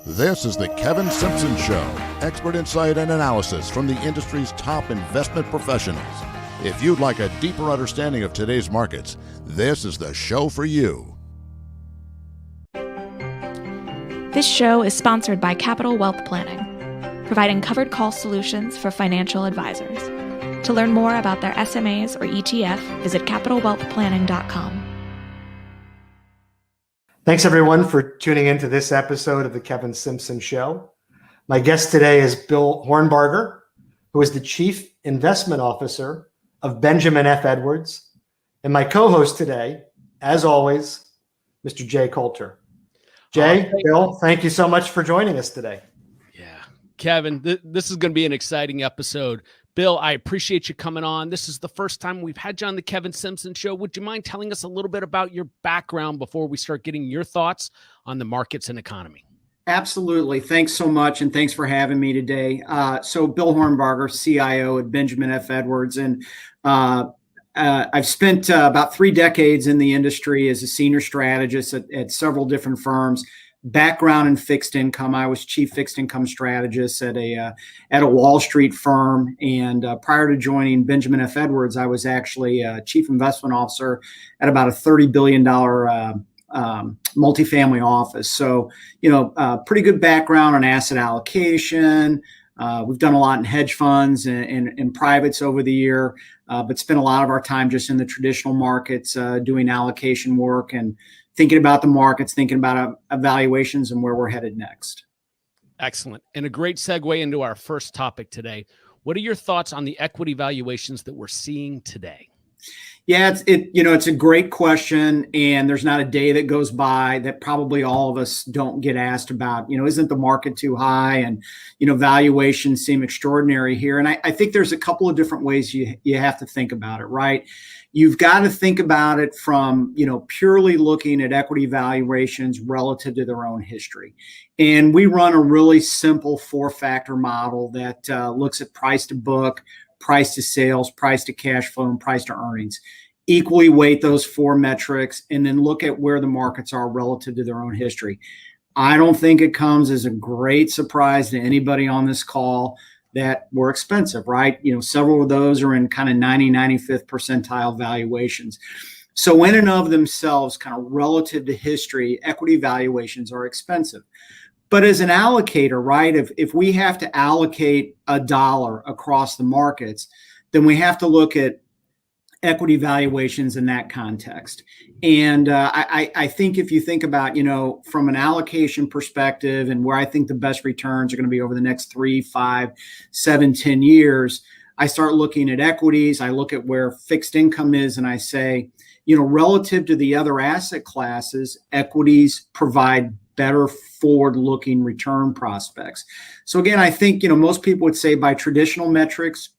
This is the Kevin Simpson Show, expert insight and analysis from the industry's top investment professionals. If you'd like a deeper understanding of today's markets, this is the show for you. This show is sponsored by Capital Wealth Planning, providing covered call solutions for financial advisors. To learn more about their SMAs or ETF, visit capitalwealthplanning.com. Thanks, everyone, for tuning into this episode of the Kevin Simpson Show. My guest today is Bill Hornbarger, who is the Chief Investment Officer of Benjamin F. Edwards. And my co-host today, as always, Mr. Jay Coulter. Jay, Bill, thank you so much for joining us today. Yeah, Kevin, this is going to be an exciting episode. Bill, I appreciate you coming on. This is the first time we've had you on the Kevin Simpson Show. Would you mind telling us a little bit about your background before we start getting your thoughts on the markets and economy? Absolutely. Thanks so much, and thanks for having me today. So Bill Hornbarger, CIO at Benjamin F. Edwards, and I've spent about 3 decades in the industry as a senior strategist at several different firms. Background in fixed income. I was chief fixed income strategist at a Wall Street firm, and prior to joining Benjamin F. Edwards, I was actually chief investment officer at about a $30 billion multifamily office. So, pretty good background on asset allocation. We've done a lot in hedge funds and privates over the year, but spent a lot of our time just in the traditional markets doing allocation work and thinking about the markets, thinking about valuations and where we're headed next. Excellent. And a great segue into our first topic today. What are your thoughts on the equity valuations that we're seeing today? Yeah, it's a great question, and there's not a day that goes by that probably all of us don't get asked about, isn't the market too high? And, valuations seem extraordinary here. And I think there's a couple of different ways you have to think about it, right? You've got to think about it from, purely looking at equity valuations relative to their own history. And we run a really simple 4-factor model that looks at price to book, price to sales, price to cash flow, and price to earnings. Equally weight those 4 metrics and then look at where the markets are relative to their own history. I don't think it comes as a great surprise to anybody on this call that we're expensive, right? Several of those are in kind of 95th percentile valuations. So in and of themselves, kind of relative to history, equity valuations are expensive. But as an allocator, right, if we have to allocate $1 across the markets, then we have to look at equity valuations in that context. And I think if you think about, from an allocation perspective and where I think the best returns are going to be over the next 3, 5, 7, 10 years, I start looking at equities. I look at where fixed income is, and I say, relative to the other asset classes, equities provide better forward-looking return prospects. So again, I think, most people would say by traditional metrics,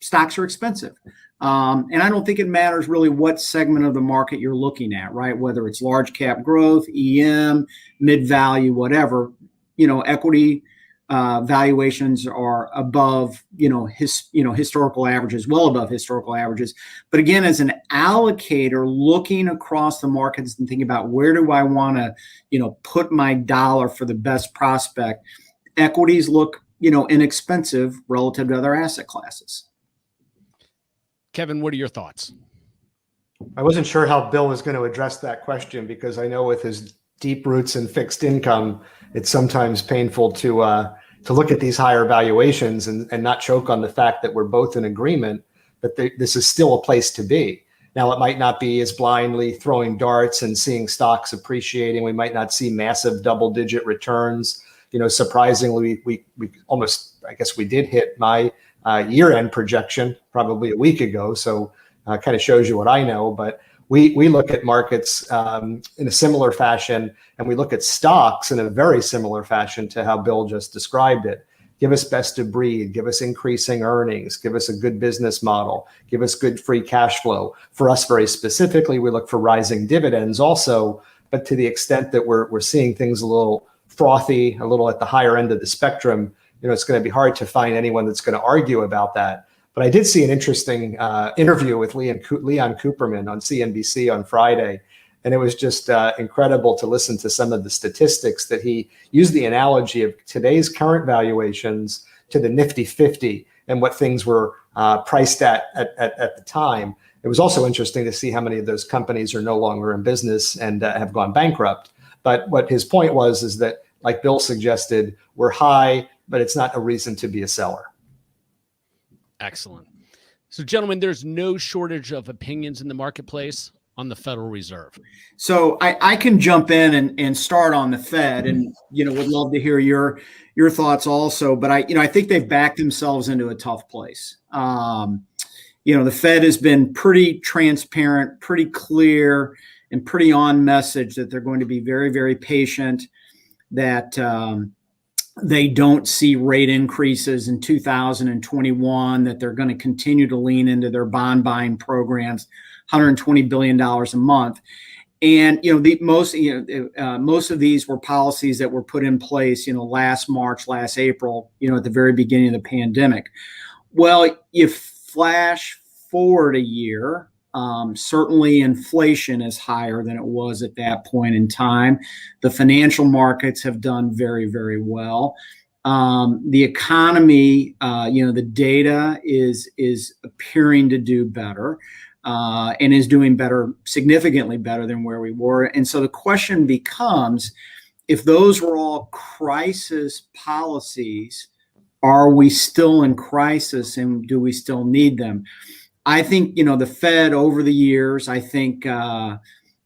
stocks are expensive. And I don't think it matters really what segment of the market you're looking at, right? Whether it's large cap growth, EM, mid-value, whatever, equity valuations are above, historical averages, well above historical averages. But again, as an allocator looking across the markets and thinking about where do I want to, put my dollar for the best prospect, equities look, inexpensive relative to other asset classes. Kevin, what are your thoughts? I wasn't sure how Bill was going to address that question because I know with his deep roots in fixed income, it's sometimes painful to look at these higher valuations and not choke on the fact that we're both in agreement that this is still a place to be. Now, it might not be as blindly throwing darts and seeing stocks appreciating. We might not see massive double-digit returns. Surprisingly, we almost, I guess we did hit my year-end projection probably a week ago. So kind of shows you what I know. But we look at markets in a similar fashion, and we look at stocks in a very similar fashion to how Bill just described it. Give us best of breed, give us increasing earnings, give us a good business model, give us good free cash flow. For us, very specifically, we look for rising dividends also, but to the extent that we're seeing things a little frothy, a little at the higher end of the spectrum, it's going to be hard to find anyone that's going to argue about that. But I did see an interesting interview with Leon Cooperman on CNBC on Friday. And it was just incredible to listen to some of the statistics that he used, the analogy of today's current valuations to the Nifty 50 and what things were priced at the time. It was also interesting to see how many of those companies are no longer in business and have gone bankrupt. But what his point was is that, like Bill suggested, we're high, but it's not a reason to be a seller. Excellent. So, gentlemen, there's no shortage of opinions in the marketplace on the Federal Reserve. So I can jump in and start on the Fed, and would love to hear your thoughts also. But I think they've backed themselves into a tough place. The Fed has been pretty transparent, pretty clear, and pretty on message that they're going to be very, very patient, that they don't see rate increases in 2021, that they're going to continue to lean into their bond buying programs, $120 billion a month. And, most of these were policies that were put in place, last March, last April, at the very beginning of the pandemic. Well, you flash forward a year, certainly inflation is higher than it was at that point in time. The financial markets have done very, very well. The economy, the data is appearing to do better, and is doing better, significantly better than where we were. And so the question becomes, if those were all crisis policies, are we still in crisis, and do we still need them? I think, the Fed over the years, I think,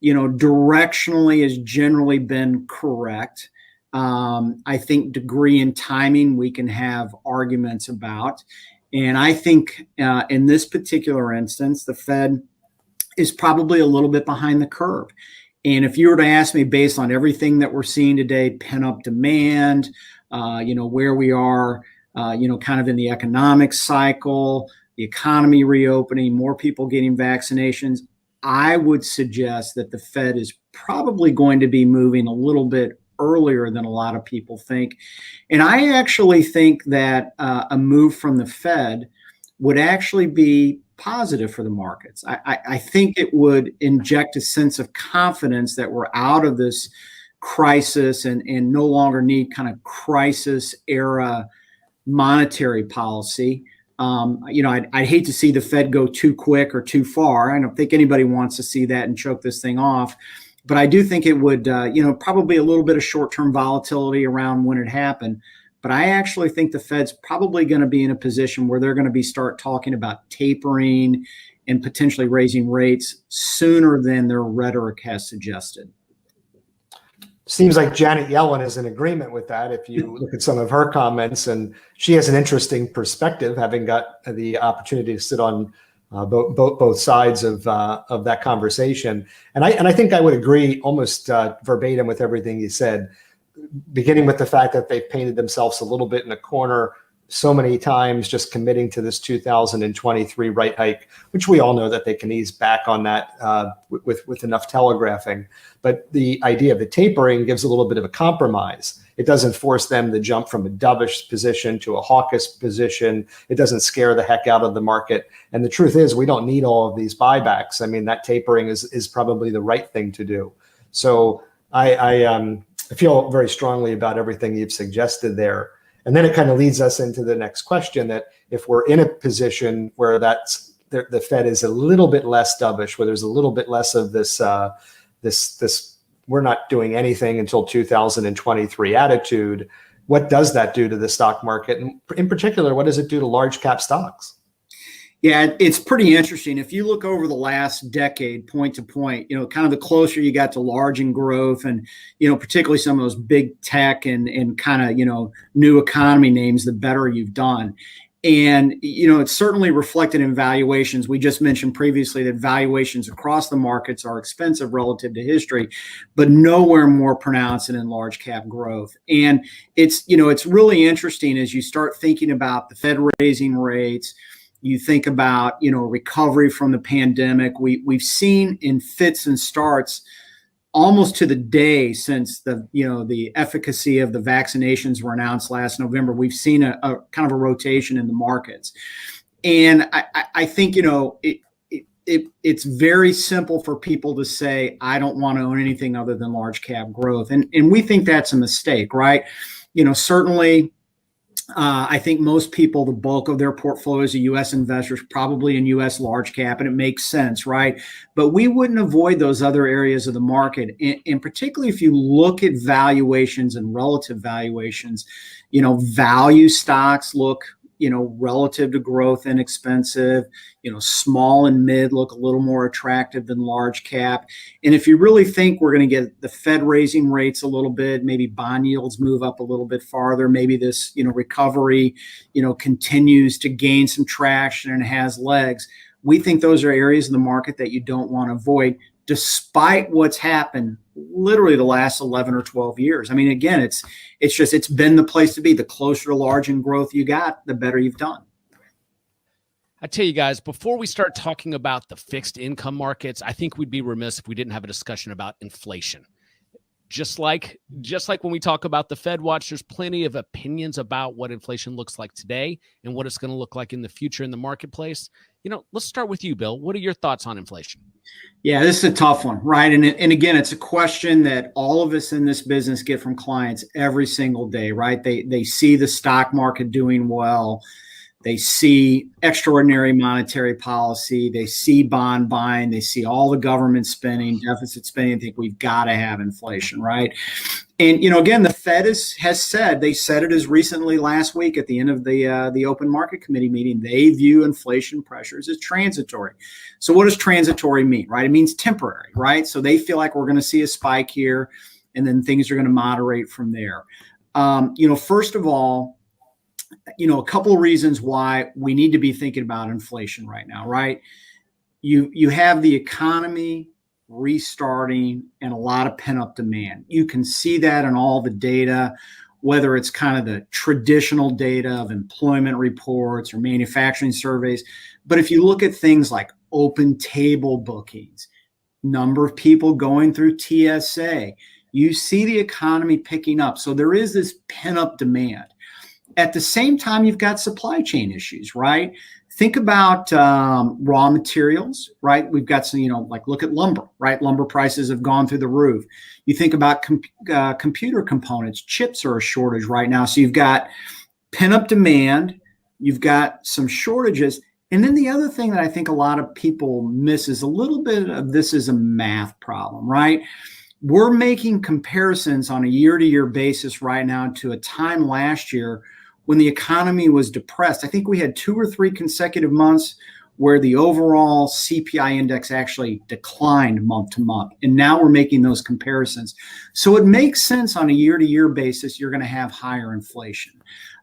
directionally has generally been correct. I think degree and timing we can have arguments about. And I think in this particular instance, the Fed is probably a little bit behind the curve. And if you were to ask me, based on everything that we're seeing today, pent-up demand, where we are, kind of in the economic cycle, the economy reopening, more people getting vaccinations, I would suggest that the Fed is probably going to be moving a little bit earlier than a lot of people think. And I actually think that a move from the Fed would actually be positive for the markets. I think it would inject a sense of confidence that we're out of this crisis and no longer need kind of crisis era monetary policy. I'd hate to see the Fed go too quick or too far. I don't think anybody wants to see that and choke this thing off. But I do think it would, probably a little bit of short-term volatility around when it happened. But I actually think the Fed's probably going to be in a position where they're going to start talking about tapering and potentially raising rates sooner than their rhetoric has suggested. Seems like Janet Yellen is in agreement with that. If you look at some of her comments, and she has an interesting perspective, having got the opportunity to sit on both sides of that conversation. And I think I would agree almost verbatim with everything you said, beginning with the fact that they've painted themselves a little bit in a corner so many times, just committing to this 2023 rate hike, which we all know that they can ease back on that with enough telegraphing. But the idea of the tapering gives a little bit of a compromise. It doesn't force them to jump from a dovish position to a hawkish position. It doesn't scare the heck out of the market. And the truth is, we don't need all of these buybacks. I mean, that tapering is probably the right thing to do. So I feel very strongly about everything you've suggested there. And then it kind of leads us into the next question, that if we're in a position where the Fed is a little bit less dovish, where there's a little bit less of this we're not doing anything until 2023 attitude, what does that do to the stock market? And in particular, what does it do to large cap stocks? Yeah, it's pretty interesting. If you look over the last decade, point to point, kind of the closer you got to large and growth and, particularly some of those big tech and kind of, new economy names, the better you've done. And, it's certainly reflected in valuations. We just mentioned previously that valuations across the markets are expensive relative to history, but nowhere more pronounced than in large cap growth. And it's really interesting as you start thinking about the Fed raising rates. You think about, recovery from the pandemic. We've seen in fits and starts almost to the day since the efficacy of the vaccinations were announced last November. We've seen a kind of a rotation in the markets. And I think, it's very simple for people to say, I don't want to own anything other than large cap growth. And we think that's a mistake, right? Certainly, I think most people, the bulk of their portfolios of U.S. investors, probably in U.S. large cap, and it makes sense, right? But we wouldn't avoid those other areas of the market. And particularly if you look at valuations and relative valuations, value stocks look, relative to growth, inexpensive. Small and mid look a little more attractive than large cap. And if you really think we're going to get the Fed raising rates a little bit, maybe bond yields move up a little bit farther, maybe this, recovery, continues to gain some traction and has legs. We think those are areas of the market that you don't want to avoid, despite what's happened literally the last 11 or 12 years. I mean, again, it's been the place to be. The closer to large in growth you got, the better you've done. I tell you guys, before we start talking about the fixed income markets, I think we'd be remiss if we didn't have a discussion about inflation. Just like when we talk about the Fed watch, there's plenty of opinions about what inflation looks like today and what it's going to look like in the future in the marketplace. Let's start with you, Bill. What are your thoughts on inflation? Yeah, this is a tough one, right? And again, it's a question that all of us in this business get from clients every single day, right? They see the stock market doing well. They see extraordinary monetary policy. They see bond buying. They see all the government spending, deficit spending. They think we've got to have inflation, right? And, again, the Fed has said, they said it as recently last week at the end of the Open Market Committee meeting, they view inflation pressures as transitory. So what does transitory mean, right? It means temporary, right? So they feel like we're going to see a spike here and then things are going to moderate from there. First of all, a couple of reasons why we need to be thinking about inflation right now, right? You have the economy restarting and a lot of pent-up demand. You can see that in all the data, whether it's kind of the traditional data of employment reports or manufacturing surveys. But if you look at things like open table bookings, number of people going through TSA, you see the economy picking up. So there is this pent-up demand. At the same time, you've got supply chain issues, right? Think about raw materials, right? We've got some, look at lumber, right? Lumber prices have gone through the roof. You think about computer components, chips are a shortage right now. So you've got pent-up demand, you've got some shortages. And then the other thing that I think a lot of people miss is a little bit of this is a math problem, right? We're making comparisons on a year-to-year basis right now to a time last year when the economy was depressed. I think we had 2 or 3 consecutive months where the overall CPI index actually declined month to month. And now we're making those comparisons. So it makes sense on a year-to-year basis, you're going to have higher inflation.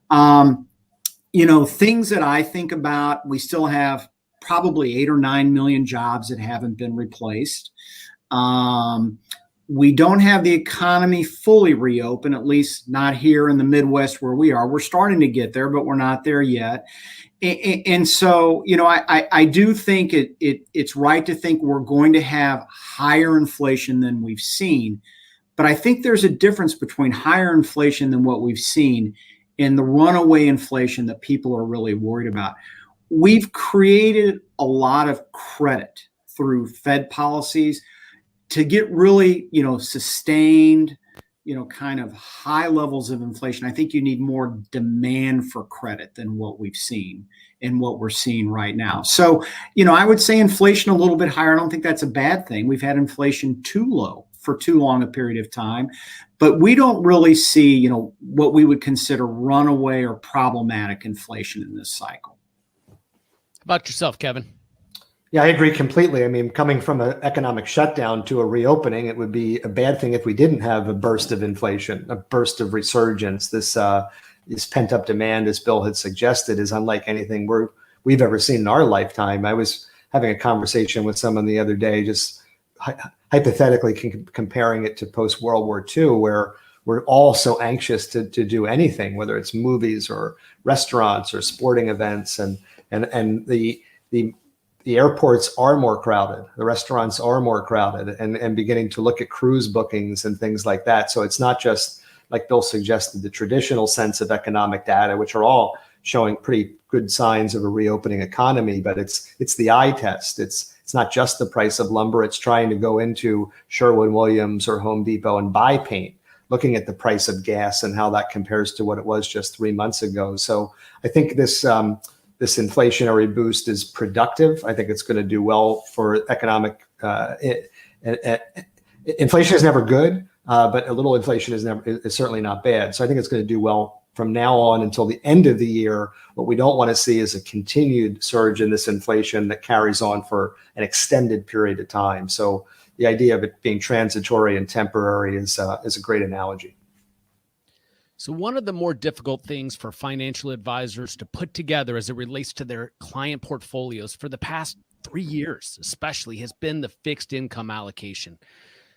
Things that I think about, we still have probably 8 or 9 million jobs that haven't been replaced. We don't have the economy fully reopened, at least not here in the Midwest where we are. We're starting to get there, but we're not there yet. And so, I do think it's right to think we're going to have higher inflation than we've seen. But I think there's a difference between higher inflation than what we've seen and the runaway inflation that people are really worried about. We've created a lot of credit through Fed policies to get really, sustained, kind of high levels of inflation. I think you need more demand for credit than what we've seen and what we're seeing right now. So, I would say inflation a little bit higher. I don't think that's a bad thing. We've had inflation too low for too long a period of time, but we don't really see, what we would consider runaway or problematic inflation in this cycle. How about yourself, Kevin? Yeah, I agree completely. I mean, coming from an economic shutdown to a reopening, it would be a bad thing if we didn't have a burst of inflation, a burst of resurgence. This pent-up demand, as Bill had suggested, is unlike anything we've ever seen in our lifetime. I was having a conversation with someone the other day, just hypothetically comparing it to post-World War II, where we're all so anxious to do anything, whether it's movies or restaurants or sporting events, and the airports are more crowded, the restaurants are more crowded, and beginning to look at cruise bookings and things like that. So it's not just, like Bill suggested, the traditional sense of economic data, which are all showing pretty good signs of a reopening economy, but it's the eye test. It's It's not just the price of lumber. It's trying to go into Sherwin-Williams or Home Depot and buy paint, looking at the price of gas and how that compares to what it was just 3 months ago. So I think this inflationary boost is productive. I think it's going to do well for economic. Inflation is never good, but a little inflation is certainly not bad. So I think it's going to do well from now on until the end of the year. What we don't want to see is a continued surge in this inflation that carries on for an extended period of time. So the idea of it being transitory and temporary is a great analogy. So one of the more difficult things for financial advisors to put together as it relates to their client portfolios for the past 3 years, especially, has been the fixed income allocation.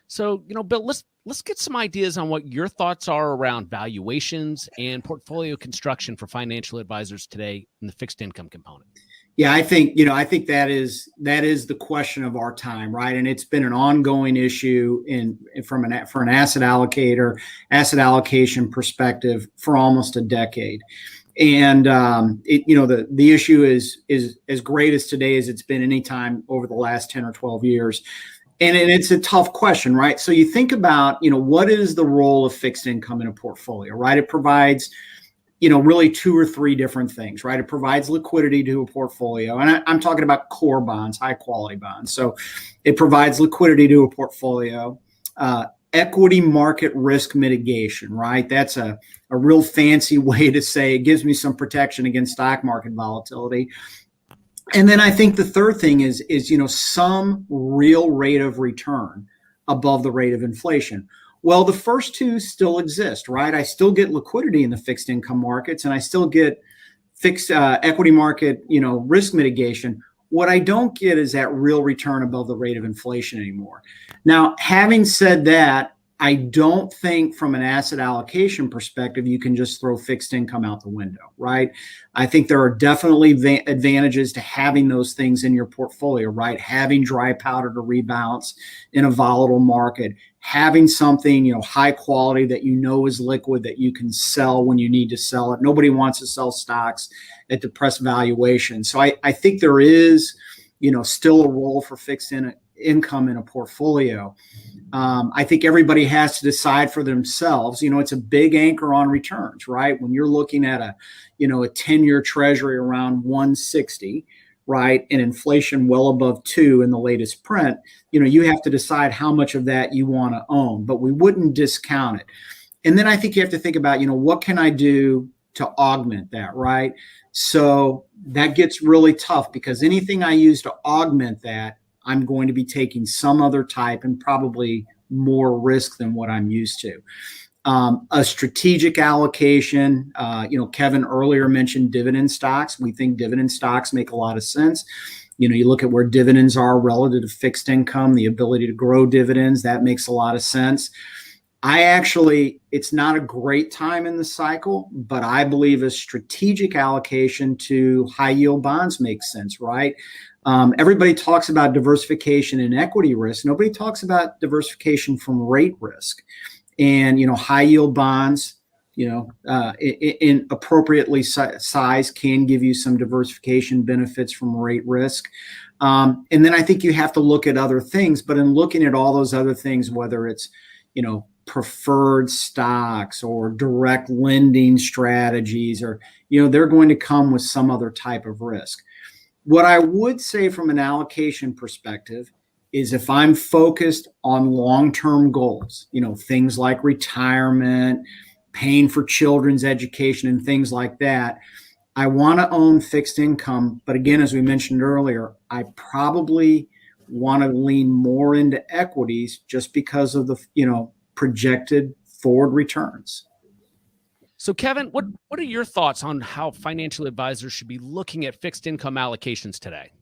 So, Bill, let's get some ideas on what your thoughts are around valuations and portfolio construction for financial advisors today in the fixed income component. Yeah, I think that is the question of our time, right? And it's been an ongoing issue for an asset allocation perspective for almost a decade. And the issue is as great as today as it's been any time over the last 10 or 12 years. And it's a tough question, right? So you think about, what is the role of fixed income in a portfolio, right? It provides, really 2 or 3 different things, right? It provides liquidity to a portfolio. And I'm talking about core bonds, high quality bonds. So it provides liquidity to a portfolio, equity market risk mitigation, right? That's a real fancy way to say it gives me some protection against stock market volatility. And then I think the third thing is some real rate of return above the rate of inflation. Well, the first two still exist, right? I still get liquidity in the fixed income markets, and I still get fixed equity market, risk mitigation. What I don't get is that real return above the rate of inflation anymore. Now, having said that, I don't think from an asset allocation perspective, you can just throw fixed income out the window, right? I think there are definitely advantages to having those things in your portfolio, right? Having dry powder to rebalance in a volatile market, having something, high quality that is liquid that you can sell when you need to sell it. Nobody wants to sell stocks at depressed valuation. So I think there is, still a role for fixed income in a portfolio. I think everybody has to decide for themselves. It's a big anchor on returns, right? When you're looking at a 10-year treasury around 160, right, and inflation well above 2 in the latest print, you have to decide how much of that you want to own, but we wouldn't discount it. And then I think you have to think about, what can I do to augment that, right? So that gets really tough because anything I use to augment that, I'm going to be taking some other type and probably more risk than what I'm used to. A strategic allocation, Kevin earlier mentioned dividend stocks. We think dividend stocks make a lot of sense. You look at where dividends are relative to fixed income, the ability to grow dividends, that makes a lot of sense. It's not a great time in the cycle, but I believe a strategic allocation to high yield bonds makes sense, right? Everybody talks about diversification in equity risk. Nobody talks about diversification from rate risk. And, high yield bonds, in appropriately size can give you some diversification benefits from rate risk. And then I think you have to look at other things, but in looking at all those other things, whether it's, preferred stocks or direct lending strategies, or, they're going to come with some other type of risk. What I would say from an allocation perspective is if I'm focused on long-term goals, things like retirement, paying for children's education and things like that, I want to own fixed income. But again, as we mentioned earlier, I probably want to lean more into equities just because of the, projected forward returns. So Kevin, what are your thoughts on how financial advisors should be looking at fixed income allocations today?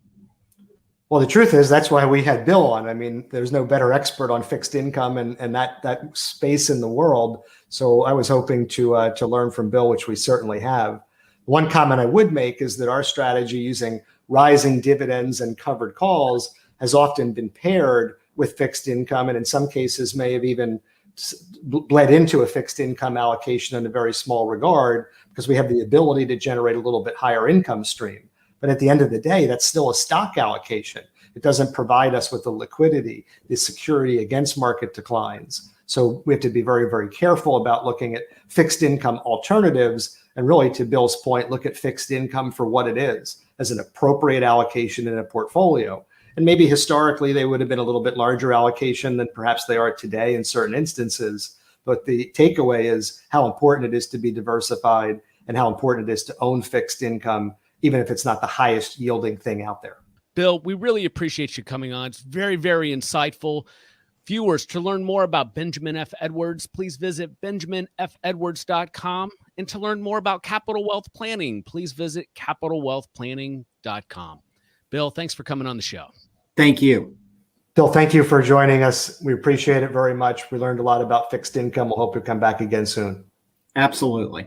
Well, the truth is that's why we had Bill on. I mean, there's no better expert on fixed income and that space in the world. So I was hoping to learn from Bill, which we certainly have. One comment I would make is that our strategy using rising dividends and covered calls has often been paired with fixed income, and in some cases may have even bled into a fixed income allocation in a very small regard because we have the ability to generate a little bit higher income stream. But at the end of the day, that's still a stock allocation. It doesn't provide us with the liquidity, the security against market declines. So we have to be very, very careful about looking at fixed income alternatives. And really, to Bill's point, look at fixed income for what it is, as an appropriate allocation in a portfolio. And maybe historically, they would have been a little bit larger allocation than perhaps they are today in certain instances. But the takeaway is how important it is to be diversified and how important it is to own fixed income, even if it's not the highest yielding thing out there. Bill, we really appreciate you coming on. It's very, very insightful. Viewers, to learn more about Benjamin F. Edwards, please visit benjaminfedwards.com. And to learn more about Capital Wealth Planning, please visit capitalwealthplanning.com. Bill, thanks for coming on the show. Thank you. Bill, thank you for joining us. We appreciate it very much. We learned a lot about fixed income. We'll hope you come back again soon. Absolutely.